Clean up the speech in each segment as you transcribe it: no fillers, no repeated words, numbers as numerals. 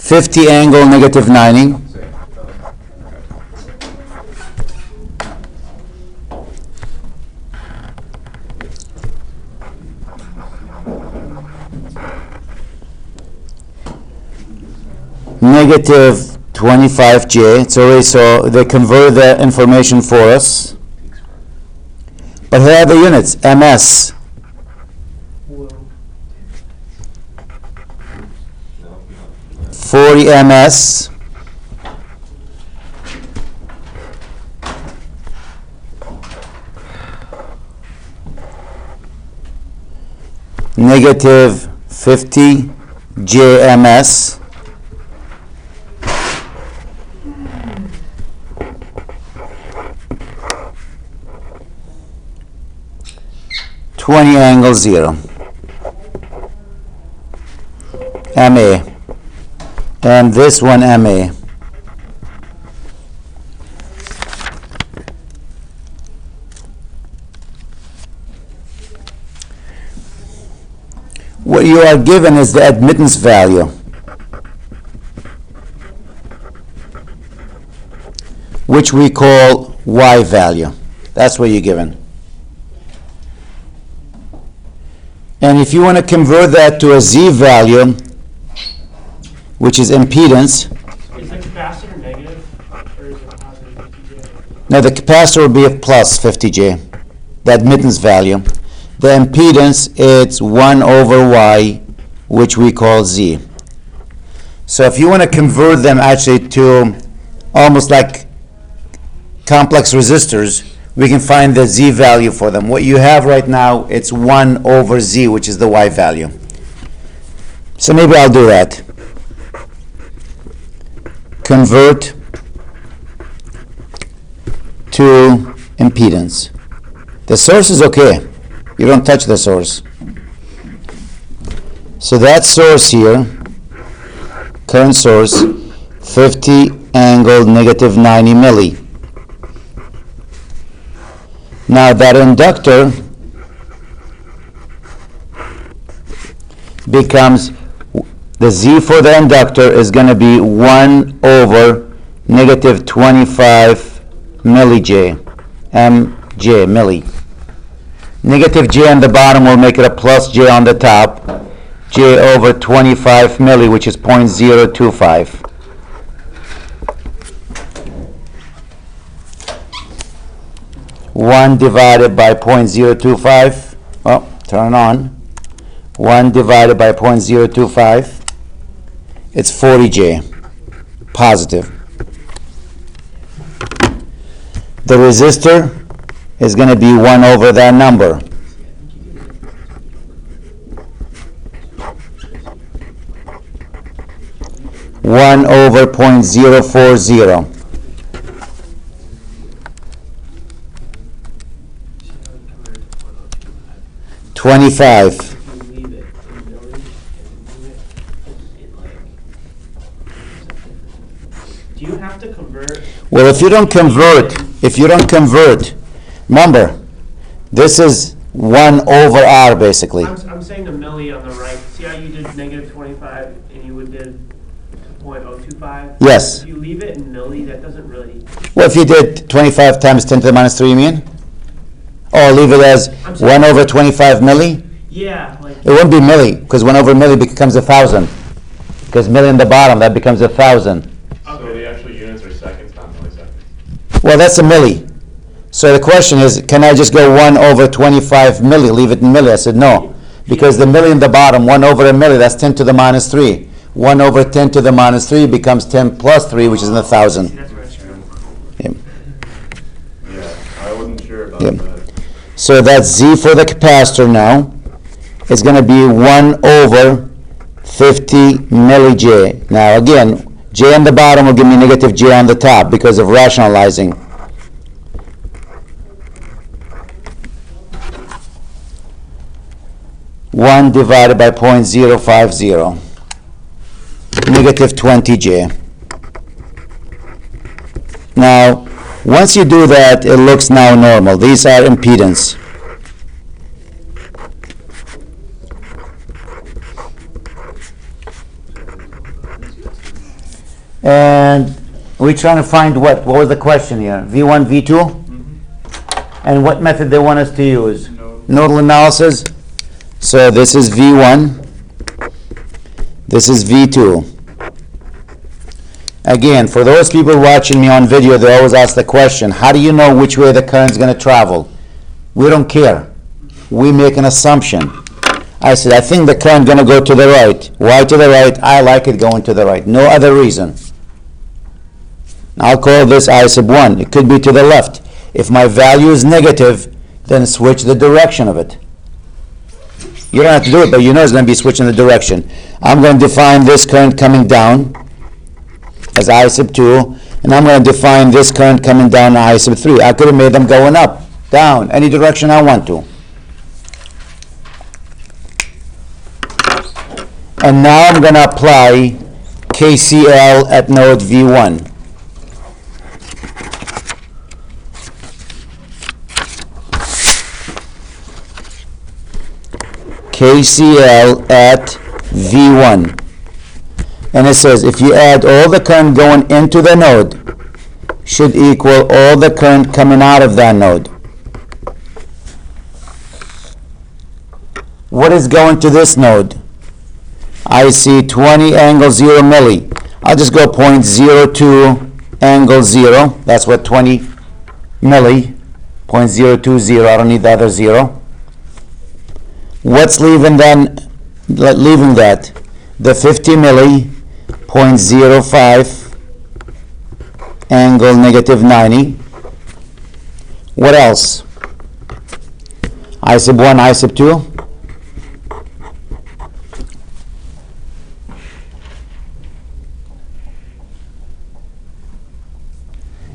50 angle negative 90. Negative 25J. So they convert the information for us. But here are the units. MS. Whoa. 40 MS. Negative 50 JMS. Angle 0. MA. And this one MA. What you are given is the admittance value, which we call Y value. That's what you're given. And if you want to convert that to a Z value, which is impedance. Is the capacitor negative or is it positive 50J? No, the capacitor will be a plus 50J, the admittance value. The impedance, it's 1 over Y, which we call Z. So if you want to convert them actually to almost like complex resistors, we can find the Z value for them. What you have right now, it's 1 over Z, which is the Y value. So maybe I'll do that. Convert to impedance. The source is okay. You don't touch the source. So that source here, current source, 50 angle negative 90 milli. Now that inductor becomes, the Z for the inductor is going to be 1 over negative 25 milli MJ, milli. Negative J on the bottom will make it a plus J on the top. J over 25 milli, which is 0.025. One divided by 0.025. Oh, turn on. 1 divided by 0.025. It's 40J, positive. The resistor is going to be 1 over that number. One over 0.040. $25. Do you have to convert? Well, if you don't convert, remember, this is 1 over R basically. I'm saying the milli on the right. See how you did negative 25 and you did 0.025? Yes. If you leave it in milli, that doesn't really. Well, if you did 25 times 10 to the minus 3, you mean? Or leave it as 1 over 25 milli? Yeah. Like It won't be milli, because 1 over milli becomes 1,000. Because milli in the bottom, that becomes 1,000. okay. So the actual units are seconds, not milliseconds. Well, that's a milli. So the question is, can I just go 1 over 25 milli, leave it in milli? I said no, because the milli in the bottom, 1 over a milli, that's 10 to the minus 3. 1 over 10 to the minus 3 becomes 10 plus 3, which is in 1,000. That's where I screwed up. Yep. Yeah, I wasn't sure about Yep. that. So that's Z for the capacitor now. It's going to be 1 over 50 milli J. Now again, J on the bottom will give me negative J on the top because of rationalizing. One divided by 0.050. Negative 20J. Now, once you do that, it looks now normal. These are impedance. And we're trying to find what? What was the question here? V1, V2? And what method they want us to use? Nodal analysis. So this is V1. This is V2. Again, for those people watching me on video, they always ask the question, how do you know which way the current is going to travel? We don't care. We make an assumption. I said, I think the current is going to go to the right. Why to the right? I like it going to the right. No other reason. I'll call this I sub 1. It could be to the left. If my value is negative, then switch the direction of it. You don't have to do it, but you know it's going to be switching the direction. I'm going to define this current coming down as I sub 2, and I'm going to define this current coming down as I sub 3. I could have made them going up, down, any direction I want to. And now I'm going to apply KCL at node V1. KCL at V1. And it says if you add all the current going into the node should equal all the current coming out of that node. What is going to this node? I see 20 angle 0 milli. I'll just go 0.02 angle 0. That's what 20 milli, 0.020. I don't need the other 0. What's leaving then? Leaving that? The 50 milli, 0.05 angle negative 90. What else? I sub 1, I sub 2.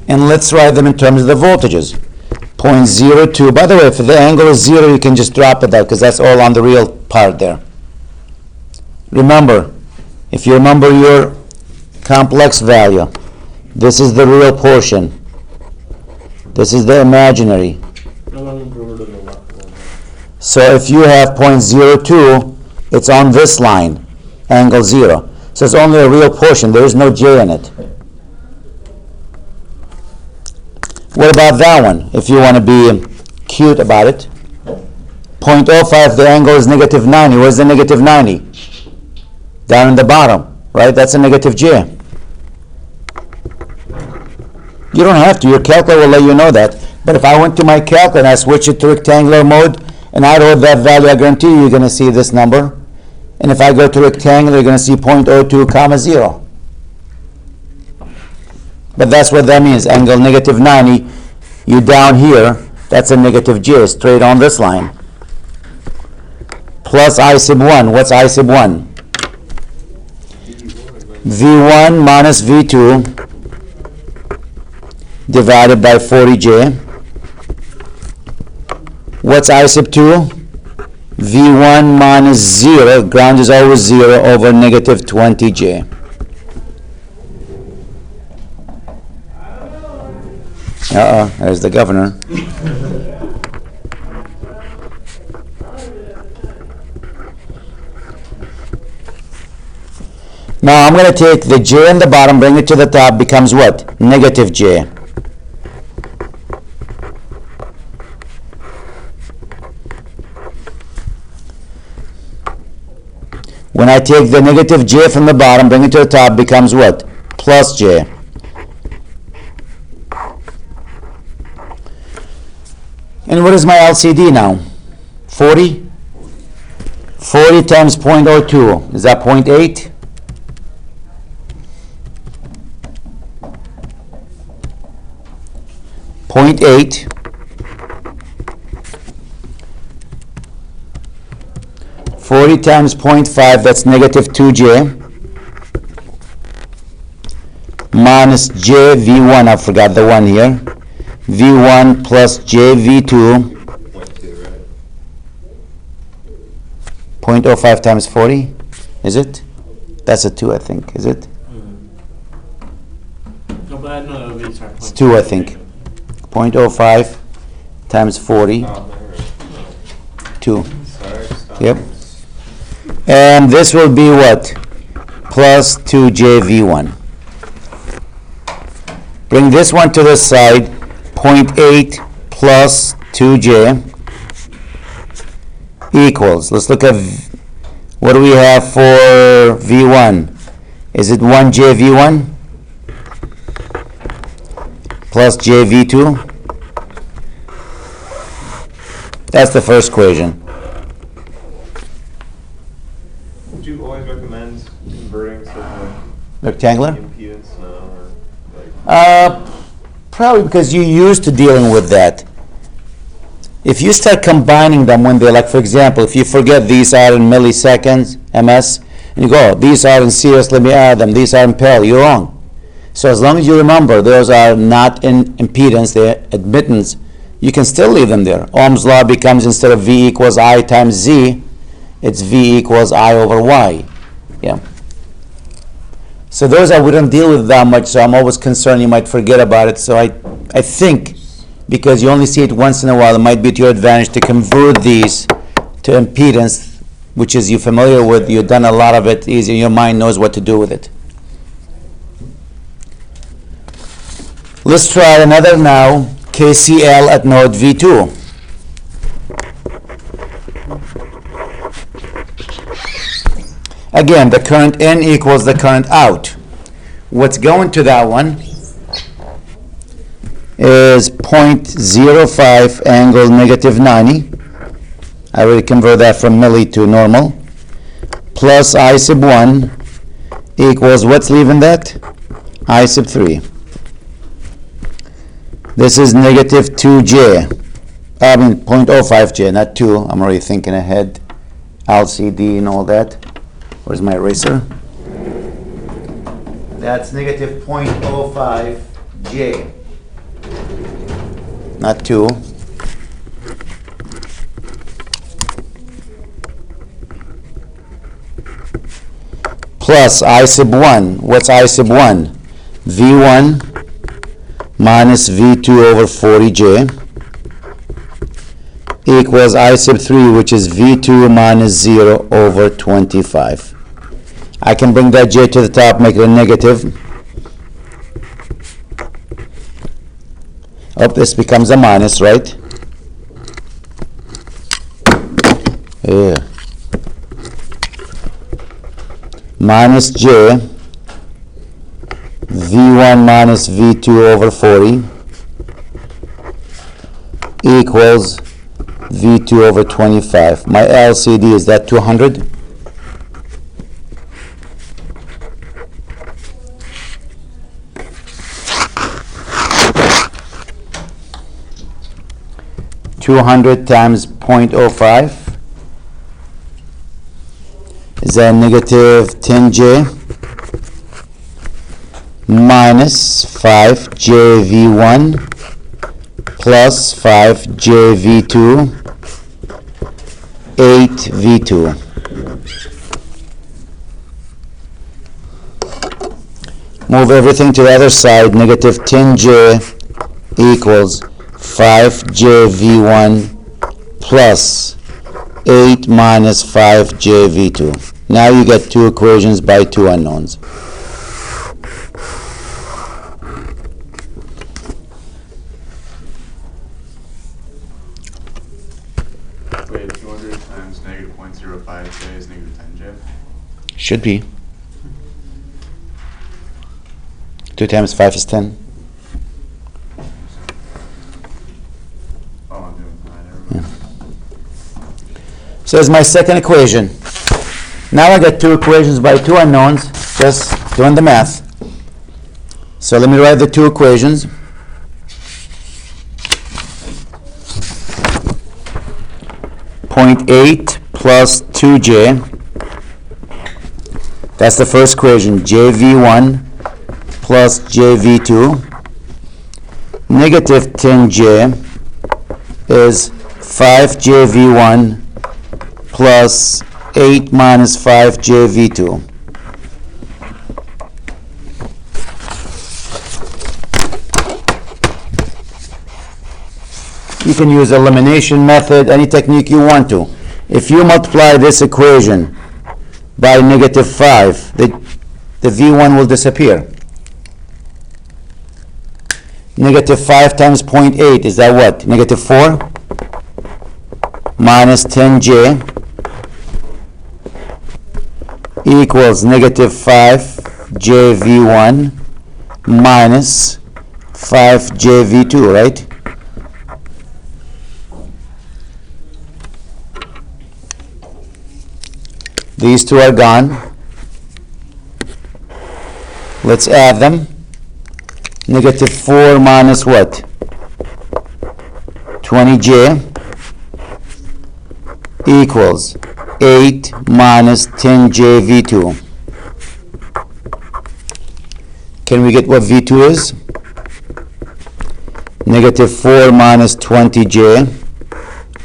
And let's write them in terms of the voltages. 0.02. By the way, if the angle is 0, you can just drop it out because that's all on the real part there. Remember, if you remember your complex value, this is the real portion. This is the imaginary. So if you have 0.02, it's on this line, angle 0. So it's only a real portion. There is no J in it. What about that one, if you want to be cute about it? 0.05, the angle is negative 90. Where's the negative 90? Down in the bottom, right? That's a negative J. You don't have to. Your calculator will let you know that. But if I went to my calculator and I switch it to rectangular mode and I wrote that value, I guarantee you, you're going to see this number. And if I go to rectangular, you're going to see 0.02 comma 0. But that's what that means. Angle negative 90, you down here, that's a negative J, straight on this line. Plus I sub 1. What's I sub 1? V1 minus V2 divided by 40J. What's I sub 2? V1 minus 0, ground is always 0, over negative 20J. There's the governor. Now I'm going to take the J in the bottom, bring it to the top, becomes what? Negative J. When I take the negative J from the bottom, bring it to the top, becomes what? Plus J. And what is my LCD now? 40? 40 times 0.02. Is that 0.8? .8. 40 times 0.5, that's negative 2J. Minus J V1, I forgot the 1 here. V1 plus J V2. 0.05 times 40, is it? That's a 2, I think, is it? No, but no, it's 2, I think. 0.05 times 40, 2. Yep. And this will be what? Plus 2J V1. Bring this one to the side, 0.8 plus 2j equals, let's look at, what do we have for V1? Is it 1j V1 plus j V2? That's the first equation. Would you always recommend converting to Rectangular? impedance now, or like? Probably because you're used to dealing with that. If you start combining them when they're like, for example, if you forget these are in milliseconds, ms, and you go, these are in series, let me add them, these are in parallel, you're wrong. So as long as you remember those are not in impedance, they're admittance, you can still leave them there. Ohm's law becomes, instead of V equals I times Z, it's V equals I over Y. Yeah. So those I wouldn't deal with that much, so I'm always concerned you might forget about it. So I think, because you only see it once in a while, it might be to your advantage to convert these to impedance, which is you're familiar with, you've done a lot of it, easy, your mind knows what to do with it. Let's try another now, KCL at node V2. Again, the current in equals the current out. What's going to that one is 0.05 angle negative 90. I already convert that from milli to normal. Plus I sub 1 equals, what's leaving that? I sub 3. This is negative 2j. I mean 0.05j, not 2. I'm already thinking ahead. LCD and all that. Where's my eraser? That's negative 0.05j. Not 2. Plus I sub 1. What's I sub 1? V1 minus V2 over 40j equals I sub 3, which is V2 minus 0 over 25. I can bring that j to the top, make it a negative. Oh, this becomes a minus, right? Yeah. Minus j V1 minus V2 over 40 equals V2 over 25. My LCD, is that 200? times 0.05 is that negative 10j minus 5jv1 plus 5jv2 8v2. Move everything to the other side. Negative 10j equals 5jv1 plus 8 minus 5jv2. Now you get two equations by two unknowns. Wait, 200 times negative 0.05j is negative 10j? Should be. 2 times 5 is 10. Oh, I'm doing fine. Never mind. So here's my second equation. Now I got two equations by two unknowns, just doing the math. So let me write the two equations. .8 plus 2j. That's the first equation. jv1 plus jv2. Negative 10j is 5jv1 plus 8 minus 5jv2. You can use elimination method, any technique you want to. If you multiply this equation by negative 5, the v1 will disappear. Negative 5 times 0.8, is that what? Negative 4 minus 10j equals negative 5jv1 minus 5jv2, right? These two are gone. Let's add them. Negative 4 minus what? 20j equals 8 minus 10j v2. Can we get what v2 is? Negative 4 minus 20j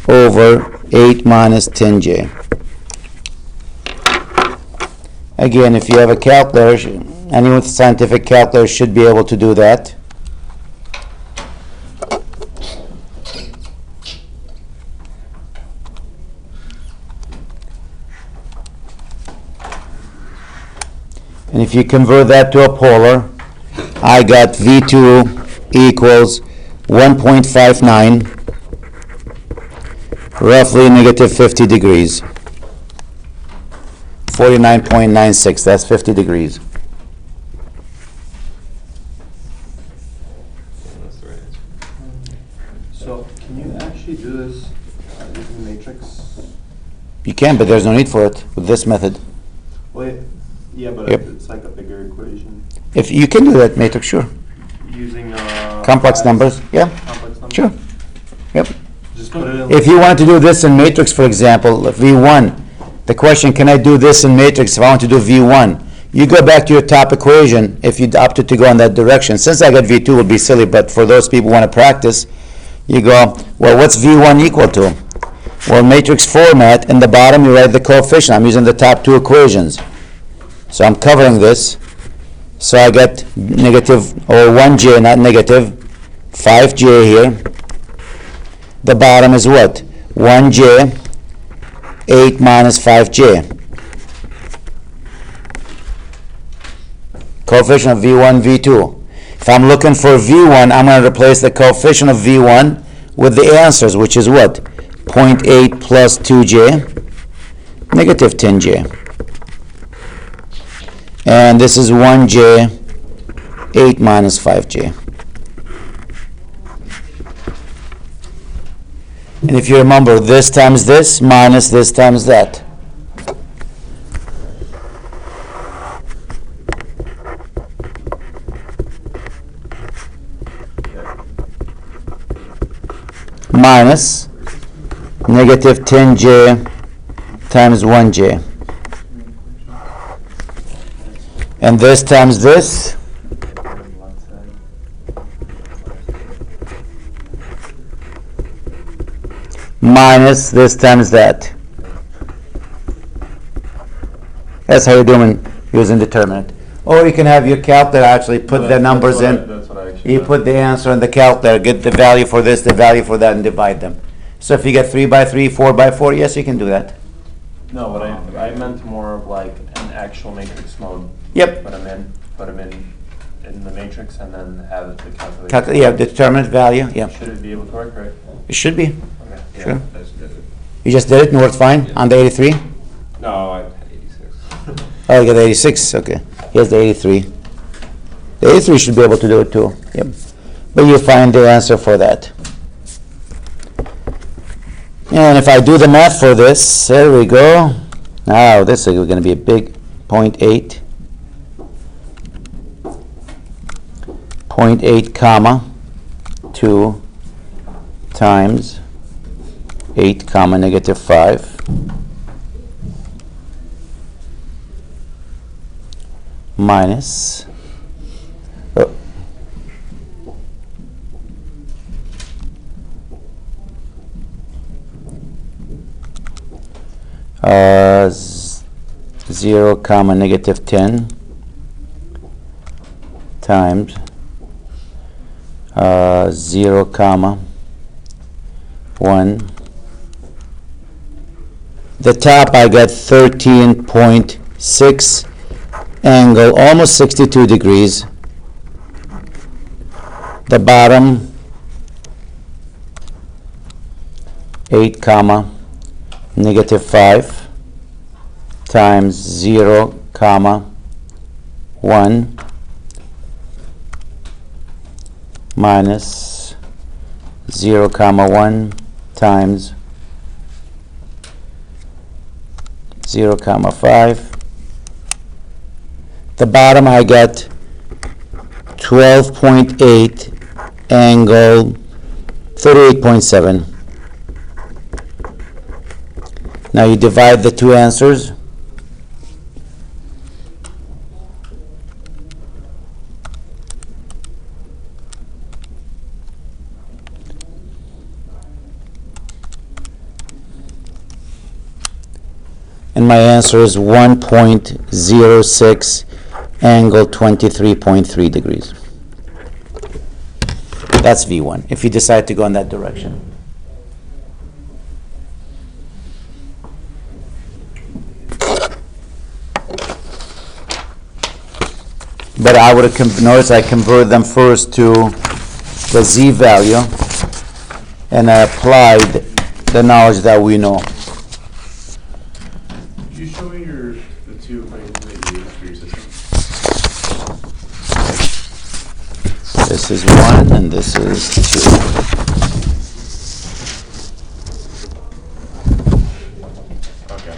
over 8 minus 10j. Again, if you have a calculator, anyone with a scientific calculator should be able to do that. And if you convert that to a polar, I got V2 equals 1.59, roughly negative 50 degrees. 49.96, that's 50 degrees. That's the right answer. So, can you actually do this using matrix? You can, but there's no need for it with this method. Wait, yeah, but Yep. it's like a bigger equation. If you can do that matrix, sure. Using Complex numbers, yeah, complex numbers? sure. Yep. Just put it in. If you wanted to do this in matrix, for example, V1, the question, can I do this in matrix if I want to do V1? You go back to your top equation if you opted to go in that direction. Since I got V2, it would be silly, but for those people who want to practice, you go, well, what's V1 equal to? Well, matrix format, in the bottom you write the coefficient. I'm using the top two equations. So I'm covering this. So I get negative, or 1j, not negative, 5j here. The bottom is what? 1j, 8 minus 5j. Coefficient of V1, V2. If I'm looking for V1, I'm going to replace the coefficient of V1 with the answers, which is what? 0.8 plus 2j, negative 10j. And this is 1j, 8 minus 5j. And if you remember, this times this minus this times that. Minus negative 10j times 1j. And this times this. Minus this times that. That's how you're doing using determinant. Or you can have your calculator actually put the numbers in. That's what I actually You did. put the answer in the calculator, get the value for this, the value for that, and divide them. So if you get 3 by 3, 4 by 4, yes, you can do that. No, but I meant more of like an actual matrix mode. Yep. Put them in the matrix and then have the calculator. Yeah, determinant value, yeah. Should it be able to work, right? It should be. Okay. Sure. I just did it. You just did it and worked fine on the 83? No, I had 86. Oh, you got the 86, okay. Here's the 83. The 83 should be able to do it too, yep. But you find the answer for that. And if I do the math for this, there we go. Now this is going to be a big 0.8. 0.8 comma 2 times 8 comma negative 5 minus 0 comma negative 10 times 0 comma 1. The top I got 13.6 angle, almost 62 degrees. The bottom 8 comma negative 5 times 0 comma 1 minus 0 comma 1 times 0 comma 5. The bottom I got 12.8 angle 38.7. Now you divide the two answers. And my answer is 1.06 angle 23.3 degrees. That's V1, if you decide to go in that direction. But I would have noticed I converted them first to the Z value, and I applied the knowledge that we know. Could you show me the two equations that you used for your system? This is 1 and this is 2. Okay.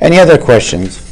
Any other questions?